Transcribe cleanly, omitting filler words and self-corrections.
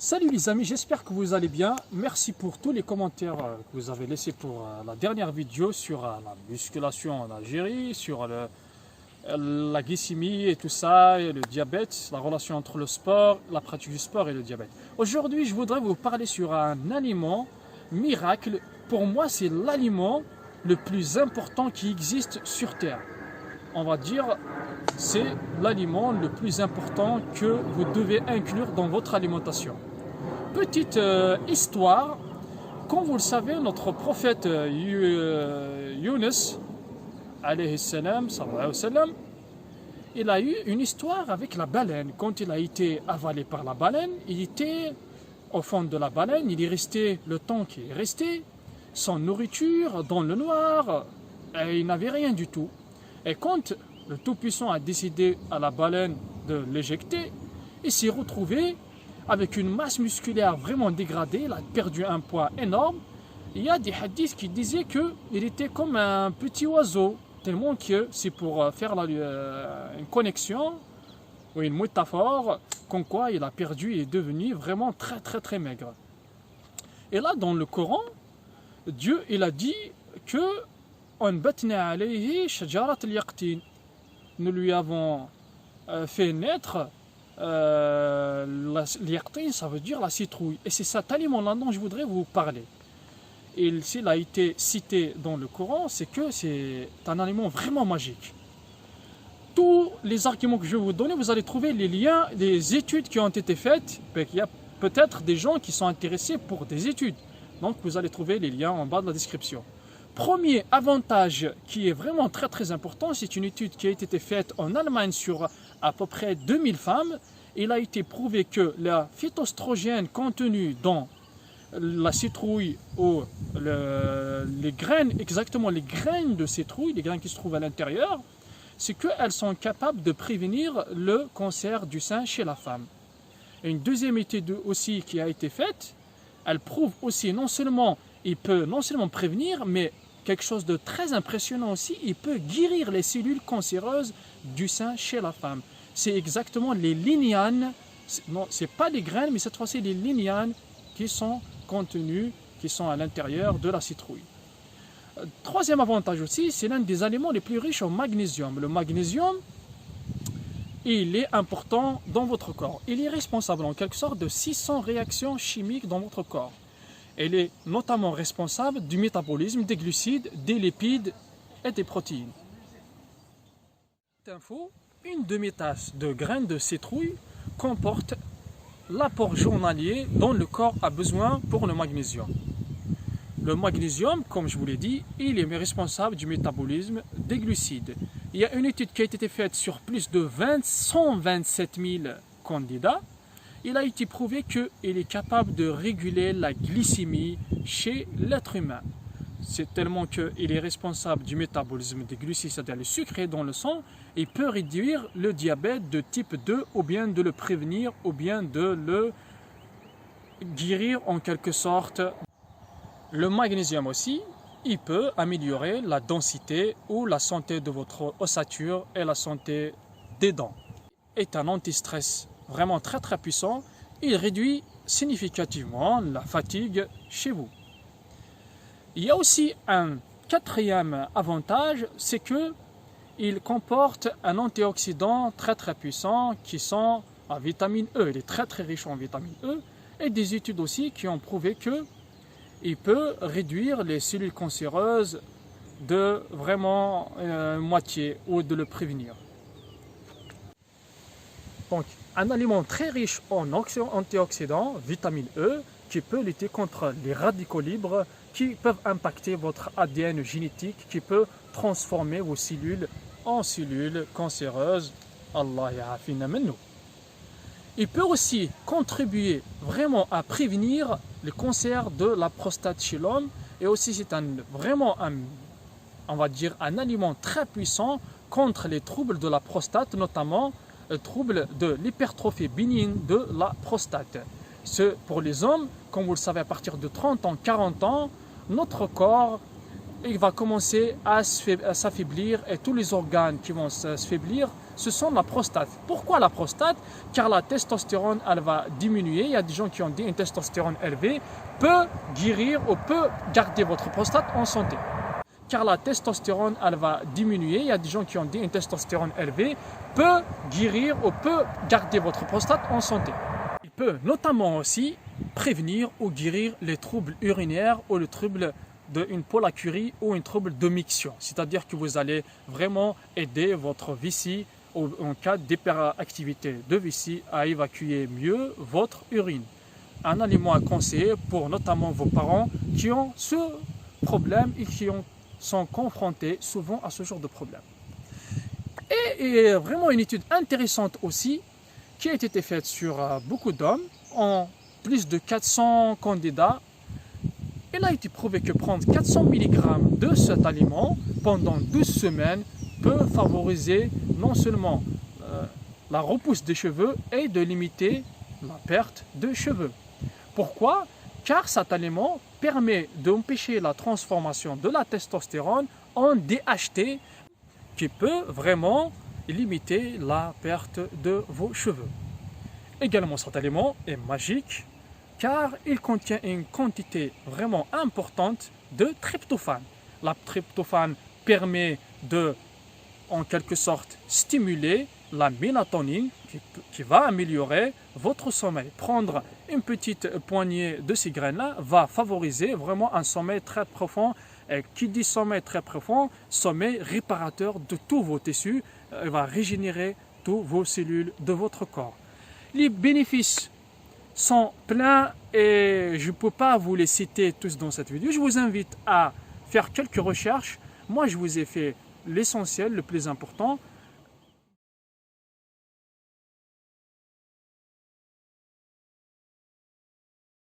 Salut les amis, j'espère que vous allez bien. Merci pour tous les commentaires que vous avez laissés pour la dernière vidéo sur la musculation en Algérie, sur la glycémie et tout ça, et le diabète, la relation entre le sport, la pratique du sport et le diabète. Aujourd'hui, je voudrais vous parler sur un aliment miracle. Pour moi, c'est l'aliment le plus important qui existe sur Terre. On va dire, c'est l'aliment le plus important que vous devez inclure dans votre alimentation. Petite histoire, comme vous le savez, notre prophète Younes, alayhi salam, sallallahu alayhi wa sallam, il a eu une histoire avec la baleine. Quand il a été avalé par la baleine, il était au fond de la baleine, il est resté le temps qu'il est resté, sans nourriture, dans le noir, et il n'avait rien du tout. Et quand le Tout-Puissant a décidé à la baleine de l'éjecter, il s'est retrouvé avec une masse musculaire vraiment dégradée, il a perdu un poids énorme. Il y a des hadiths qui disaient qu'il était comme un petit oiseau, tellement que c'est pour faire une connexion ou une métaphore, comme quoi il a perdu et est devenu vraiment très maigre. Et là, dans le Coran, Dieu il a dit que nous lui avons fait naître l'yaqtin, ça veut dire la citrouille. Et c'est cet aliment-là dont je voudrais vous parler. Et s'il a été cité dans le Coran, c'est que c'est un aliment vraiment magique. Tous les arguments que je vais vous donner, vous allez trouver les liens, des études qui ont été faites. Il y a peut-être des gens qui sont intéressés pour des études. Donc vous allez trouver les liens en bas de la description. Premier avantage qui est vraiment très important, c'est une étude qui a été faite en Allemagne sur à peu près 2000 femmes. Il a été prouvé que la phytoestrogène contenue dans la citrouille ou les graines, exactement les graines de citrouille, les graines qui se trouvent à l'intérieur, c'est qu'elles sont capables de prévenir le cancer du sein chez la femme. Et une deuxième étude aussi qui a été faite, elle prouve aussi il peut non seulement prévenir, mais quelque chose de très impressionnant aussi, il peut guérir les cellules cancéreuses du sein chez la femme. C'est exactement les lignanes, non, c'est pas les graines, mais cette fois-ci les lignanes qui sont contenues, qui sont à l'intérieur de la citrouille. Troisième avantage aussi, c'est l'un des aliments les plus riches en magnésium. Le magnésium, il est important dans votre corps. Il est responsable en quelque sorte de 600 réactions chimiques dans votre corps. Elle est notamment responsable du métabolisme des glucides, des lipides et des protéines. Info, une demi-tasse de graines de citrouille comporte l'apport journalier dont le corps a besoin pour le magnésium. Le magnésium, comme je vous l'ai dit, il est responsable du métabolisme des glucides. Il y a une étude qui a été faite sur plus de 127 000 candidats. Il a été prouvé qu'il est capable de réguler la glycémie chez l'être humain. C'est tellement qu'il est responsable du métabolisme des glucides, c'est-à-dire le sucre dans le sang, et peut réduire le diabète de type 2, ou bien de le prévenir, ou bien de le guérir en quelque sorte. Le magnésium aussi, il peut améliorer la densité ou la santé de votre ossature et la santé des dents. C'est un anti-stress vraiment très puissant. Il réduit significativement la fatigue chez vous. Il y a aussi un quatrième avantage, c'est que il comporte un antioxydant très puissant qui sont en vitamine E. Il est très riche en vitamine E, et des études aussi qui ont prouvé que il peut réduire les cellules cancéreuses de vraiment moitié ou de le prévenir. Donc, un aliment très riche en antioxydants, vitamine E, qui peut lutter contre les radicaux libres qui peuvent impacter votre ADN génétique, qui peut transformer vos cellules en cellules cancéreuses. Allah ya'afina minnou. Il peut aussi contribuer vraiment à prévenir le cancer de la prostate chez l'homme, et aussi c'est on va dire un aliment très puissant contre les troubles de la prostate, notamment le trouble de l'hypertrophie bénigne de la prostate. Pour les hommes, comme vous le savez, à partir de 30 ans, 40 ans, notre corps il va commencer à s'affaiblir et tous les organes qui vont s'affaiblir, ce sont la prostate. Pourquoi la prostate? Car la testostérone, elle va diminuer. Il y a des gens qui ont dit une testostérone élevée peut guérir ou peut garder votre prostate en santé. Car la testostérone, elle va diminuer. Il y a des gens qui ont dit une testostérone élevée peut guérir ou peut garder votre prostate en santé. Il peut notamment aussi prévenir ou guérir les troubles urinaires ou le trouble d'une pollacurie ou un trouble de miction. C'est-à-dire que vous allez vraiment aider votre vessie en cas d'hyperactivité de vessie à évacuer mieux votre urine. Un aliment à conseiller pour notamment vos parents qui ont ce problème et qui sont confrontés souvent à ce genre de problème. Et vraiment une étude intéressante aussi qui a été faite sur beaucoup d'hommes, en plus de 400 candidats. Il a été prouvé que prendre 400 mg de cet aliment pendant 12 semaines peut favoriser non seulement la repousse des cheveux et de limiter la perte de cheveux. Pourquoi? Car cet aliment permet d'empêcher la transformation de la testostérone en DHT qui peut vraiment limiter la perte de vos cheveux. Également, cet aliment est magique car il contient une quantité vraiment importante de tryptophane. La tryptophane permet de, en quelque sorte, stimuler la mélatonine qui va améliorer votre sommeil. Prendre une petite poignée de ces graines-là va favoriser vraiment un sommeil très profond. Et qui dit sommeil très profond, sommeil réparateur de tous vos tissus, va régénérer toutes vos cellules de votre corps. Les bénéfices sont pleins et je ne peux pas vous les citer tous dans cette vidéo. Je vous invite à faire quelques recherches. Moi, je vous ai fait l'essentiel, le plus important.